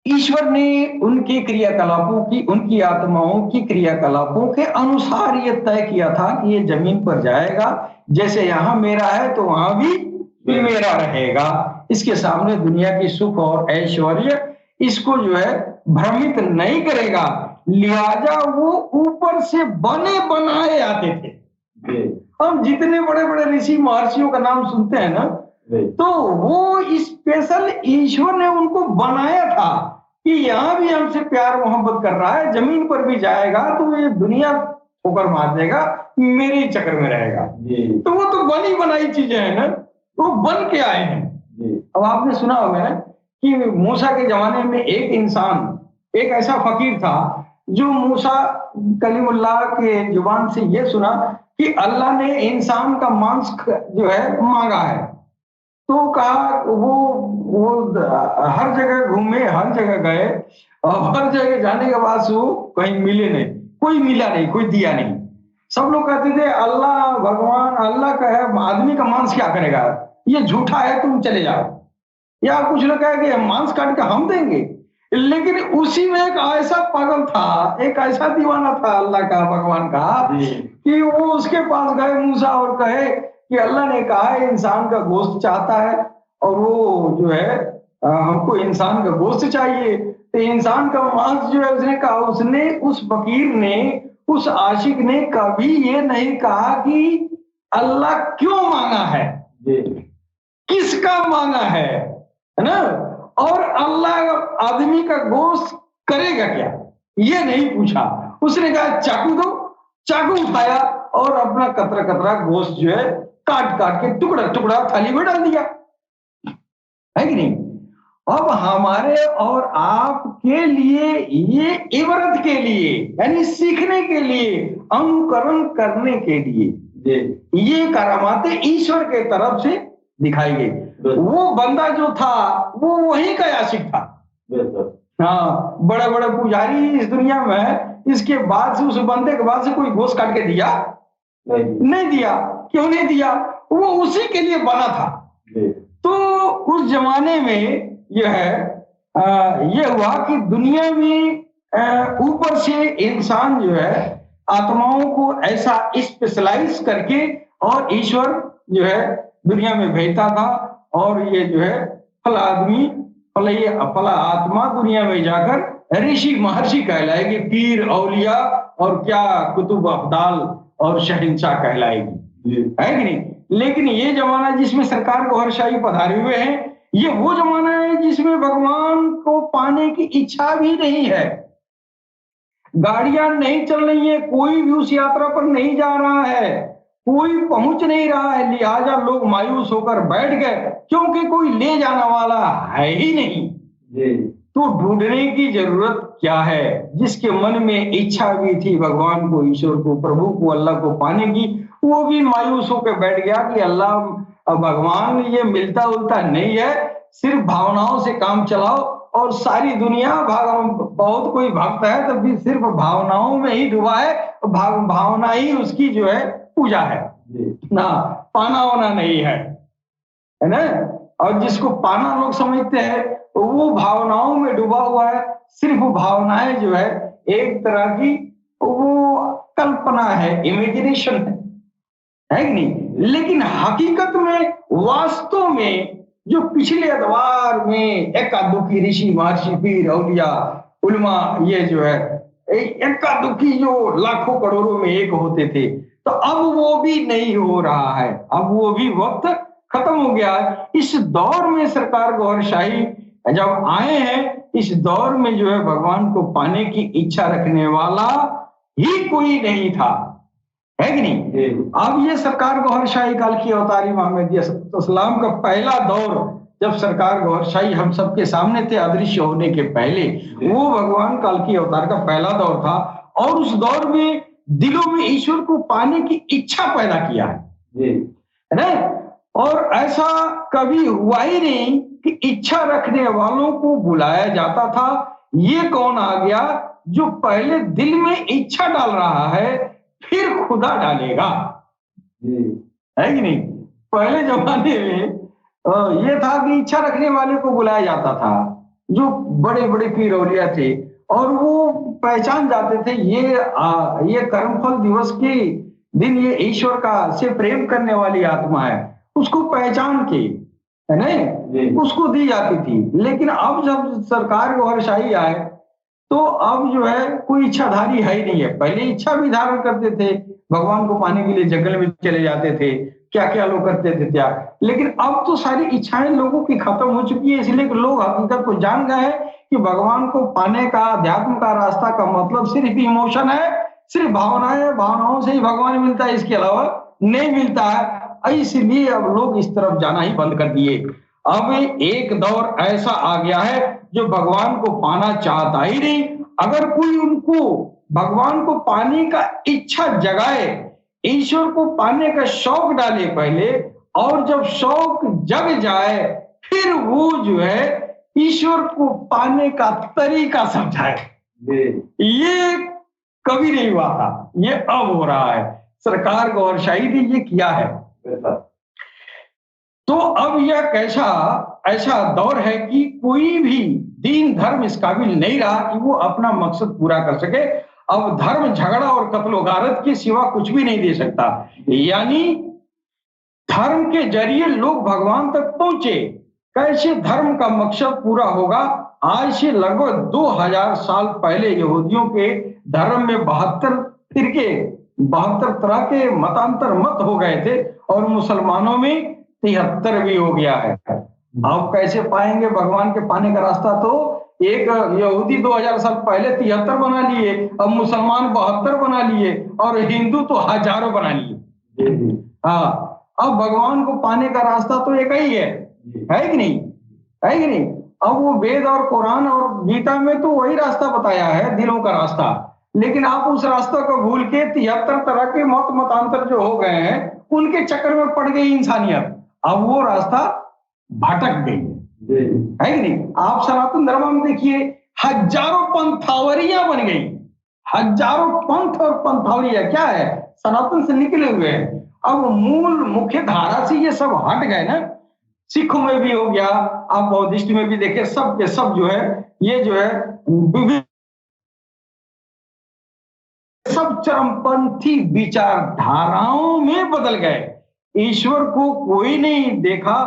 ईश्वर ने उनके क्रियाकलापों की, उनकी आत्माओं की क्रियाकलापों के अनुसार यह तय किया था कि ये जमीन पर जाएगा, जैसे यहां मेरा है तो वहां भी मेरा रहेगा। इसके सामने दुनिया की सुख और ऐश्वर्य इसको जो है भ्रमित नहीं करेगा, लिहाजा वो ऊपर से बने बनाए आते थे। हम जितने बड़े बड़े ऋषि महर्षियों का नाम सुनते हैं ना, तो वो स्पेशल ईश्वर ने उनको बनाया था कि यहाँ भी हमसे प्यार मोहब्बत कर रहा है, जमीन पर भी जाएगा तो ये दुनिया ठोकर मार देगा, मेरे ही चक्कर में रहेगा। तो वो तो बनी बनाई चीजें हैं ना, वो बन के आए हैं। अब आपने सुना होगा ना कि मूसा के जमाने में एक इंसान, एक ऐसा फकीर था जो मूसा कलीमुल्लाह के जुबान से ये सुना कि अल्लाह ने इंसान का मांस जो है मांगा है। तो कहा वो हर जगह घूमे, हर जगह गए और हर जगह जाने के बाद से वो कहीं मिले नहीं, कोई मिला नहीं, कोई दिया नहीं। सब लोग कहते थे अल्लाह भगवान, अल्लाह का है, आदमी का मांस क्या करेगा, ये झूठा है, तुम चले जाओ। या कुछ लोग कहे कि मांस काट के हम देंगे, लेकिन उसी में एक ऐसा पागल था, एक ऐसा दीवाना था अल्लाह का, भगवान का, कि वो उसके पास गए मूसा और कहे कि अल्लाह ने कहा है इंसान का गोश्त चाहता है और वो जो है हमको इंसान का गोश्त चाहिए। तो इंसान का मांस जो है उसने कहा, उसने उस फकीर ने, उस आशिक ने कभी ये नहीं कहा कि अल्लाह क्यों मांगा है, किसका मांगा है ना, और अल्लाह आदमी का गोश्त करेगा क्या, ये नहीं पूछा। उसने कहा चाकू दो, चाकू उठाया और अपना कतरा कतरा गोश्त जो है काट काट के टुकड़ा टुकड़ा थाली में डाल दिया, है कि नहीं। अब हमारे और आपके लिए ये इबरत के लिए, यानी सीखने के लिए, अनुकरण करने के लिए ये करामातें ईश्वर के तरफ से दिखाई गई। वो बंदा जो था वो वही का आशिक था। हाँ, बड़े बड़े पुजारी इस दुनिया में, इसके बाद से, उस बंदे के बाद से कोई गोश्त काट के दिया नहीं दिया। क्यों नहीं दिया? वो उसी के लिए बना था। तो उस जमाने में यह है ये हुआ कि दुनिया में ऊपर से इंसान जो है आत्माओं को ऐसा स्पेशलाइज करके और ईश्वर जो है दुनिया में भेजता था, और ये जो है फला आदमी, फला आत्मा दुनिया में जाकर ऋषि महर्षि कहलाएगी, पीर औलिया और क्या कुतुब अब्दाल और शहंशाह कहलाएगी, है कि नहीं। लेकिन ये जमाना जिसमें सरकार गौहरशाही पधारे हुए हैं, ये वो जमाना है जिसमें भगवान को पाने की इच्छा भी नहीं है। गाड़ियां नहीं चल रही है, कोई भी उस यात्रा पर नहीं जा रहा है, कोई पहुंच नहीं रहा है, लिहाजा लोग मायूस होकर बैठ गए, क्योंकि कोई ले जाने वाला है ही नहीं। तो ढूंढने की जरूरत क्या है? जिसके मन में इच्छा भी थी भगवान को, ईश्वर को, प्रभु को, अल्लाह को पाने की, वो भी मायूस होकर बैठ गया कि अल्लाह भगवान ये मिलता उलता नहीं है, सिर्फ भावनाओं से काम चलाओ, और सारी दुनिया बहुत कोई भक्त है तो भी सिर्फ भावनाओं में ही डूबा है, भावना ही उसकी जो है पूजा है ना, पाना वाना नहीं है ना। और जिसको पाना लोग समझते हैं वो भावनाओं में डूबा हुआ है, सिर्फ भावनाएं जो है एक तरह की वो कल्पना है, इमेजिनेशन है कि नहीं। लेकिन हकीकत में, वास्तव में जो पिछले अदवार में एक्का दुखी ऋषि महर्षि पीर औलिया उलमा, ये जो है एक्का दुखी जो लाखों करोड़ों में एक होते थे, तो अब वो भी नहीं हो रहा है, अब वो भी वक्त खत्म हो गया है। इस दौर में सरकार गौहरशाही जब आए हैं, इस दौर में जो है भगवान को पाने की इच्छा रखने वाला ही कोई नहीं था, है कि नहीं। अब ये सरकार गौहरशाही काल की अवतारी मोहम्मद इस्लाम का पहला दौर, जब सरकार गौहरशाही हम सबके सामने थे अदृश्य होने के पहले, वो भगवान काल की अवतार का पहला दौर था, और उस दौर में दिलों में ईश्वर को पाने की इच्छा पैदा किया है ना। और ऐसा कभी हुआ ही नहीं कि इच्छा रखने वालों को बुलाया जाता था। ये कौन आ गया जो पहले दिल में इच्छा डाल रहा है, फिर खुदा डालेगा, है कि नहीं। पहले जमाने में ये था कि इच्छा रखने वाले को बुलाया जाता था, जो बड़े बड़े पीर औलिया थे, और वो पहचान जाते थे ये कर्मफल दिवस के दिन ये ईश्वर का से प्रेम करने वाली आत्मा है, उसको पहचान के, है ना, उसको दी जाती थी। लेकिन अब जब सरकार गौहरशाही आए तो अब जो है कोई इच्छाधारी है ही नहीं है। पहले इच्छा भी धारण करते थे, भगवान को पाने के लिए जंगल में चले जाते थे, क्या क्या लोग करते थे त्याग, लेकिन अब तो सारी इच्छाएं लोगों की खत्म हो चुकी है, इसलिए कि लोग हकीकत को जान गए हैं कि भगवान को पाने का, अध्यात्म का रास्ता का मतलब सिर्फ इमोशन है, सिर्फ भावनाएं, भावनाओं से ही भगवान मिलता है, इसके अलावा नहीं मिलता है। इसलिए अब लोग इस तरफ जाना ही बंद कर दिए। अब एक दौर ऐसा आ गया है जो भगवान को पाना चाहता ही नहीं। अगर कोई उनको भगवान को पाने का इच्छा जगाए, ईश्वर को पाने का शौक डाले पहले, और जब शौक जग जाए फिर वो जो है ईश्वर को पाने का तरीका समझाए, ये कभी नहीं हुआ था, ये अब हो रहा है। सरकार गौहरशाही ने ये किया है। तो अब यह कैसा ऐसा दौर है कि कोई भी दीन धर्म इस काबिल नहीं रहा कि वो अपना मकसद पूरा कर सके। अब धर्म झगड़ा और कत्ल गारत के सिवा कुछ भी नहीं दे सकता। यानी धर्म के जरिए लोग भगवान तक पहुंचे। कैसे धर्म का मकसद पूरा होगा? आज से लगभग 2000 साल पहले यहूदियों के धर्म में 72 फिरके, 72 तरह के मतांतर मत हो गए थे और मुसलमानों में 73 भी हो गया है। अब कैसे पाएंगे भगवान के पाने का रास्ता? तो एक यहूदी 2000 साल पहले 73 बना लिए, अब मुसलमान 72 बना लिए और हिंदू तो हजारों बना लिए। हाँ, अब भगवान को पाने का रास्ता तो एक ही है कि नहीं? है कि नहीं? अब वो वेद और कुरान और गीता में तो वही रास्ता बताया है, दिलों का रास्ता। लेकिन आप उस रास्ता को भूल के 73 तरह के मतांतर जो हो गए हैं उनके चक्कर में पड़ गई इंसानियत। अब वो रास्ता भटक गई है कि नहीं? आप सनातन धर्म में देखिए, हजारों पंथावरियां बन गई, हजारों पंथ और पंथावरियां क्या है, सनातन से निकले हुए हैं। अब मूल मुख्य धारा से ये सब हट गए ना। सिखों में भी हो गया, आप बौद्धिस्ट में भी देखे, सब के सब जो है ये जो है सब चरमपंथी विचारधाराओं में बदल गए। ईश्वर को कोई नहीं देखा,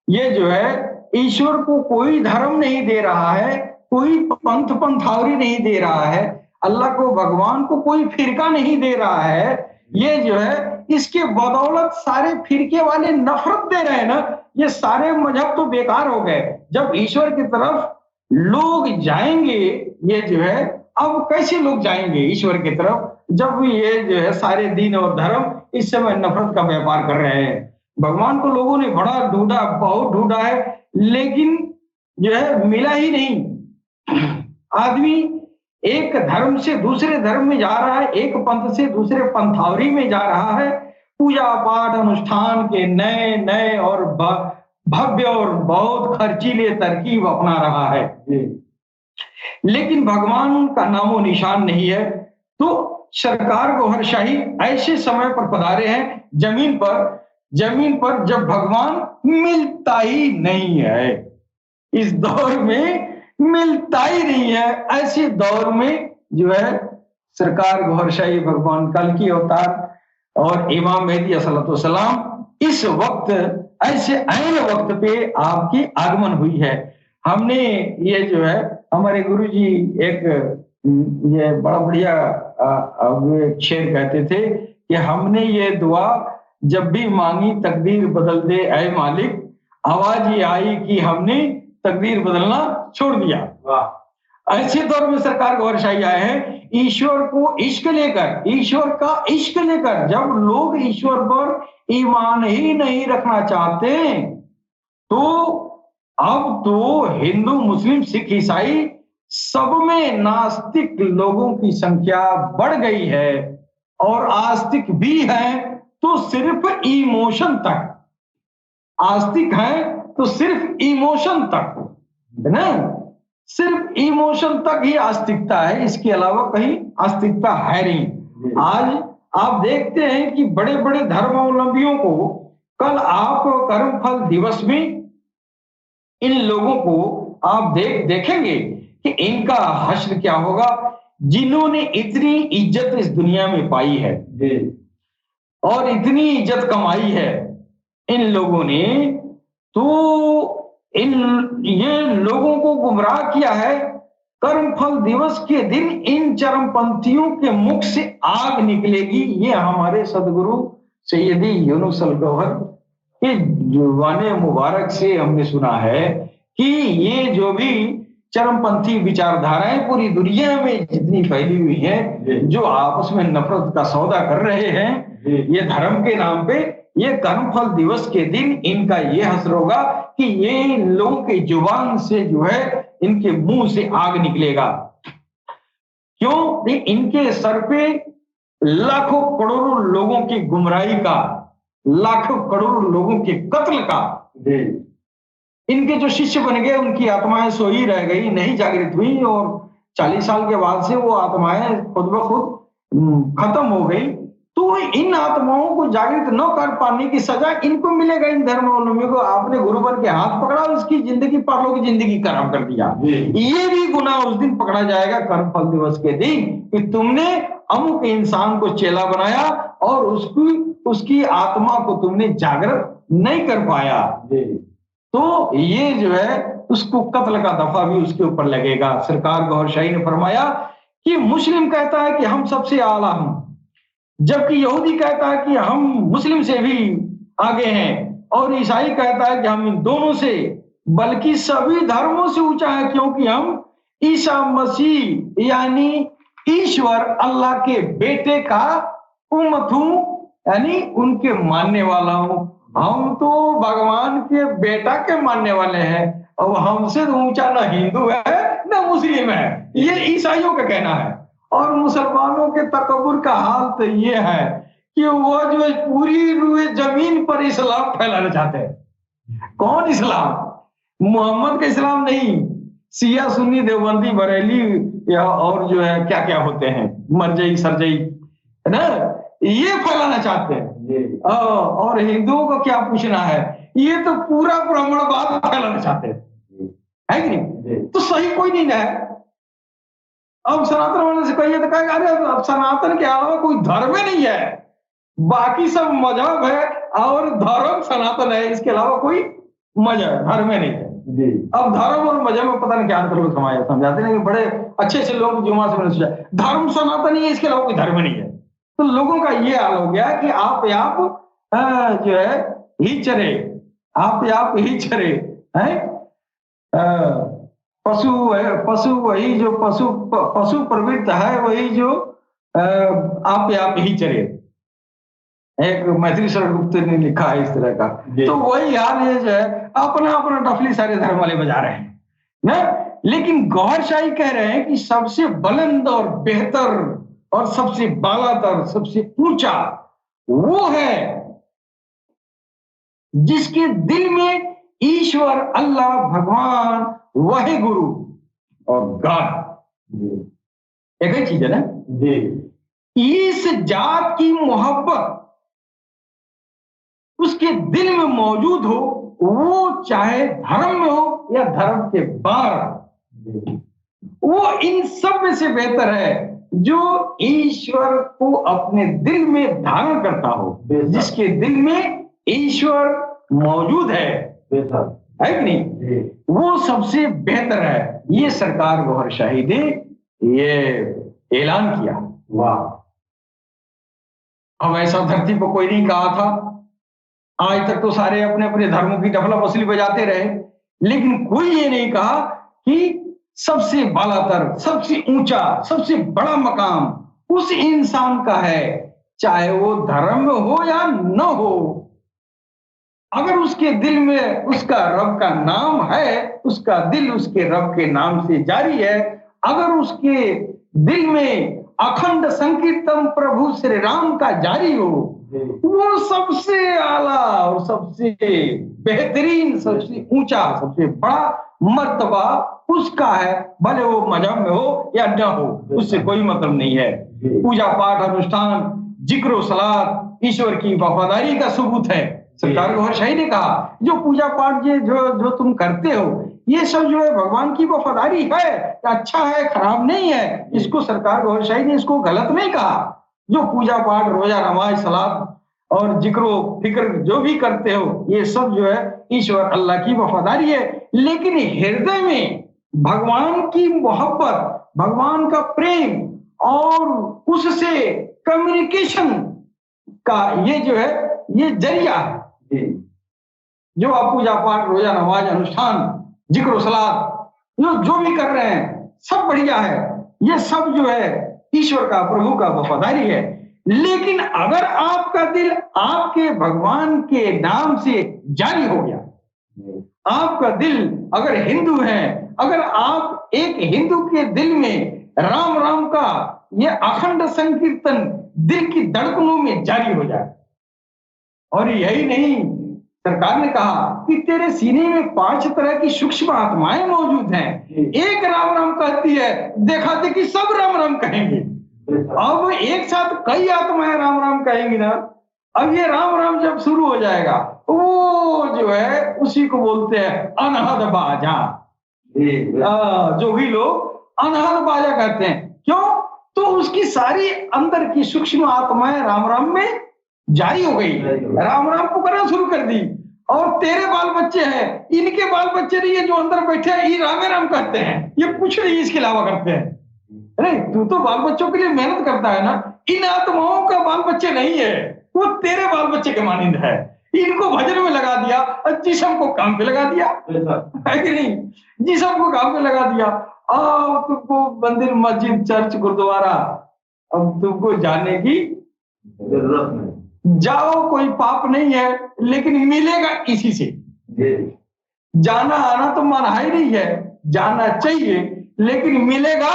ये जो है ईश्वर को कोई धर्म नहीं दे रहा है, कोई पंथ पंथावरी नहीं दे रहा है, अल्लाह को भगवान को कोई फिरका नहीं दे रहा है। ये जो है इसके बदौलत सारे फिरके वाले नफरत दे रहे हैं ना, ये सारे मजहब तो बेकार हो गए। जब ईश्वर की तरफ लोग जाएंगे, ये जो है अब कैसे लोग जाएंगे ईश्वर की तरफ जब ये जो है सारे दीन और धर्म इस समय नफरत का व्यापार कर रहे हैं। भगवान को लोगों ने बड़ा ढूंढा, बहुत ढूंढा है, लेकिन जो है मिला ही नहीं। आदमी एक धर्म से दूसरे धर्म में जा रहा है, एक पंथ से दूसरे पंथावरी में जा रहा है, पूजा पाठ अनुष्ठान के नए नए और भव्य और बहुत खर्चीले तरकीब अपना रहा है, लेकिन भगवान का नामो निशान नहीं है। तो सरकार गौहरशाही ऐसे समय पर पधारे हैं जमीन पर जब भगवान मिलता ही नहीं है। इस दौर में मिलता ही नहीं है। ऐसे दौर में जो है सरकार गौहरशाही भगवान कल की अवतार और इमाम मेहदी अलैहिस्सलाम इस वक्त ऐसे ऐन वक्त पे आपकी आगमन हुई है। हमने ये जो है हमारे गुरुजी एक ये बड़ा बढ़िया शेर कहते थे कि हमने ये दुआ जब भी मांगी तकदीर बदल दे ऐ मालिक, आवाज ये आई कि हमने तकदीर बदलना छोड़ दिया। ऐसे दौर में सरकार गौहरशाही आए हैं ईश्वर को इश्क लेकर, ईश्वर का इश्क लेकर। जब लोग ईश्वर पर ईमान ही नहीं रखना चाहते तो अब तो हिंदू मुस्लिम सिख ईसाई सब में नास्तिक लोगों की संख्या बढ़ गई है और आस्तिक भी है तो सिर्फ इमोशन तक, आस्तिक है तो सिर्फ इमोशन तक है ना, सिर्फ इमोशन तक ही आस्तिकता है, इसके अलावा कहीं आस्तिकता है नहीं। आज आप देखते हैं कि बड़े बड़े धर्मावलंबियों को, कल आप कर्मफल दिवस में इन लोगों को आप देखेंगे कि इनका हश्र क्या होगा, जिन्होंने इतनी इज्जत इस दुनिया में पाई है और इतनी इज्जत कमाई है इन लोगों ने, तो ये लोगों को गुमराह किया है। कर्मफल दिवस के दिन इन चरमपंथियों के मुख से आग निकलेगी। ये हमारे सदगुरु सैयदी यूनुस अल गौहर के जुबाने मुबारक से हमने सुना है कि ये जो भी चरमपंथी विचारधाराएं पूरी दुनिया में जितनी फैली हुई हैं, जो आपस में नफरत का सौदा कर रहे हैं ये धर्म के नाम पे, ये कर्मफल दिवस के दिन इनका ये हश्र होगा कि ये लोगों के जुबान से जो है इनके मुंह से आग निकलेगा। क्यों? इनके सर पे लाखों करोड़ों लोगों की गुमराही का, लाखों करोड़ों लोगों के कत्ल का, इनके जो शिष्य बन गए उनकी आत्माएं सोई रह गई, नहीं जागृत हुई और 40 साल के बाद से वो आत्माएं खुद ब खुद खत्म हो गई। तो इन आत्माओं को जागृत न कर पाने की सजा इनको मिलेगा, इन धर्मावलंबियों को। आपने गुरु बन के हाथ पकड़ा, उसकी जिंदगी पालों की जिंदगी खराब कर दिया, ये भी गुनाह उस दिन पकड़ा जाएगा कर्म फल दिवस के दिन, कि तुमने अमुक इंसान को चेला बनाया और उसकी आत्मा को तुमने जागृत नहीं कर पाया, तो ये जो है उसको कत्ल का दफा भी उसके ऊपर लगेगा। सरकार गौहर शाही ने फरमाया कि मुस्लिम कहता है कि हम सबसे आला हैं, जबकि यहूदी कहता है कि हम मुस्लिम से भी आगे हैं, और ईसाई कहता है कि हम इन दोनों से, बल्कि सभी धर्मों से ऊंचा है, क्योंकि हम ईसा मसीह यानी ईश्वर अल्लाह के बेटे का उम्मत हूं, यानी उनके मानने वाला हूं। हम तो भगवान के बेटा के मानने वाले हैं, और हमसे तो ऊंचा ना हिंदू है ना मुस्लिम है, ये ईसाइयों का कहना है। और मुसलमानों के तकब्बुर का हाल तो ये है कि वो जो पूरी रुए जमीन पर इस्लाम फैलाना चाहते हैं। कौन इस्लाम? मोहम्मद का इस्लाम नहीं, शिया सुन्नी देवबंदी बरेली या और जो है क्या क्या होते हैं, मरजई सरजई, है ना, ये फैलाना चाहते हैं। और हिंदुओं को क्या पूछना है, ये तो पूरा ब्राह्मणवाद फैलाना चाहते हैं, है कि नहीं? तो सही कोई नहीं है। अब सनातन वाले से कहिए तो कहेगा अरे अब सनातन के अलावा कोई धर्म ही नहीं है, बाकी सब मजहब है और धर्म सनातन है, इसके अलावा कोई मजहब धर्म नहीं है। अब धर्म और मजहब में पता नहीं क्या अंतर समाया, समझाते नहीं, बड़े अच्छे अच्छे लोग जुमा से मैंने सोचा धर्म सनातन ही है, इसके अलावा कोई धर्म नहीं है। तो लोगों का ये हाल हो गया कि आप जो है ही चरे, आप ही चरे हैं। पशु वही जो पशु प्रवृत्त है, वही जो आप ही चरे। एक मैथिली शरण गुप्त ने लिखा है इस तरह का। तो वही हाल है जो है, अपना अपना डफली सारे धर्म वाले बजा रहे हैं ना। लेकिन गौहर शाही कह रहे हैं कि सबसे बुलंद और बेहतर और सबसे बालातर, सबसे ऊंचा वो है जिसके दिल में ईश्वर, अल्लाह, भगवान, वही गुरु और गॉड एक ही चीज है ना जी। इस जात की मोहब्बत उसके दिल में मौजूद हो, वो चाहे धर्म में हो या धर्म के बाहर, वो इन सब में से बेहतर है जो ईश्वर को अपने दिल में धारण करता हो, जिसके दिल में ईश्वर मौजूद है कि नहीं, वो सबसे बेहतर है। ये सरकार गौहर शाही ने ये ऐलान किया। वाह, अब ऐसा धरती पर कोई नहीं कहा था। आज तक तो सारे अपने अपने धर्मों की डफला बसली बजाते रहे, लेकिन कोई ये नहीं कहा कि सबसे बालातर, सबसे ऊंचा, सबसे बड़ा मकाम उस इंसान का है, चाहे वो धर्म में हो या न हो। अगर उसके दिल में उसका रब का नाम है, उसका दिल उसके रब के नाम से जारी है, अगर उसके दिल में अखंड संकीर्तन प्रभु श्री राम का जारी हो, वो सबसे आला और सबसे बेहतरीन, सबसे ऊंचा, सबसे बड़ा मर्तबा उसका है, भले वो मजहब में हो या न हो, उससे कोई मतलब नहीं है। पूजा पाठ, अनुष्ठान, जिक्र सलात ईश्वर की वफादारी का सबूत है। सरकार गौहर शाही ने कहा जो पूजा पाठ जो तुम करते हो, ये सब जो है भगवान की वफादारी है, अच्छा है, खराब नहीं है। इसको सरकार गौहर शाही ने इसको गलत नहीं कहा। जो पूजा पाठ, रोजा, नमाज, सलात और जिक्रो फिक्र जो भी करते हो, ये सब जो है ईश्वर अल्लाह की वफादारी है। लेकिन हृदय में भगवान की मोहब्बत, भगवान का प्रेम और उससे कम्युनिकेशन का ये जो है ये जरिया है। जो आप पूजा पाठ, रोजा, नमाज, अनुष्ठान, जिक्र सलात जो भी कर रहे हैं सब बढ़िया है, ये सब जो है ईश्वर का, प्रभु का वफादारी है। लेकिन अगर आपका दिल आपके भगवान के नाम से जारी हो गया, आपका दिल अगर हिंदू है, अगर आप एक हिंदू के दिल में राम राम का ये अखंड संकीर्तन दिल की धड़कनों में जारी हो जाए, और यही नहीं, सरकार ने कहा कि तेरे सीने में 5 तरह की सूक्ष्म आत्माएं मौजूद हैं। एक राम राम कहती है, देखा थे कि सब राम राम कहेंगे। अब एक साथ कई आत्माएं राम राम कहेंगी ना, अब ये राम राम जब शुरू हो जाएगा, वो जो है उसी को बोलते हैं अनहद बाजा। जो भी लोग अनहद बाजा कहते हैं, क्यों? तो उसकी सारी अंदर की सूक्ष्म आत्माएं राम राम में जारी हो गई, राम राम पुकारना शुरू कर दी। और तेरे बाल बच्चे हैं, इनके बाल बच्चे नहीं है जो अंदर बैठे हैं, ये रामे राम करते हैं, ये कुछ नहीं इसके अलावा करते हैं। अरे तू तो बाल बच्चों के लिए मेहनत करता है ना, इन आत्माओं का बाल बच्चे नहीं है, वो तेरे बाल बच्चे के मानिंद है। इनको भजन में लगा दिया और जिस्म को काम पे लगा दिया, है कि नहीं? जिस्म को काम पे लगा दिया। अब तुमको मंदिर, मस्जिद, चर्च, गुरुद्वारा अब तुमको जाने की जरूरत नहीं। जाओ, कोई पाप नहीं है, लेकिन मिलेगा इसी से। जाना आना तो मना ही नहीं है, जाना चाहिए, लेकिन मिलेगा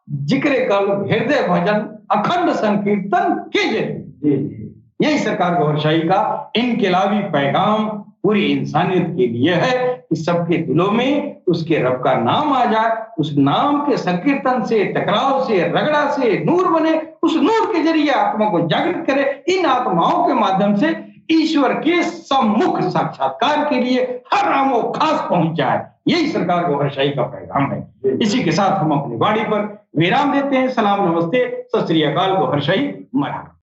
जिक्र कल, हृदय भजन, अखंड संकीर्तन के जरिए। यही सरकार गौरशाही का इनकलाबी पैगाम पूरी इंसानियत के लिए है कि सबके दिलों में उसके रब का नाम आ जाए, उस नाम के संकीर्तन से, टकराव से, रगड़ा से नूर बने, उस नूर के जरिए आत्मा को जागृत करे, इन आत्माओं के माध्यम से ईश्वर के सम्मुख साक्षात्कार के लिए हर रामो खास पहुंच जाए। यही सरकार गौरशाही का पैगाम है। इसी के साथ हम अपनी वाणी पर विराम देते हैं। सलाम, नमस्ते, सत श्री अकाल, गौरशाही मरहबा।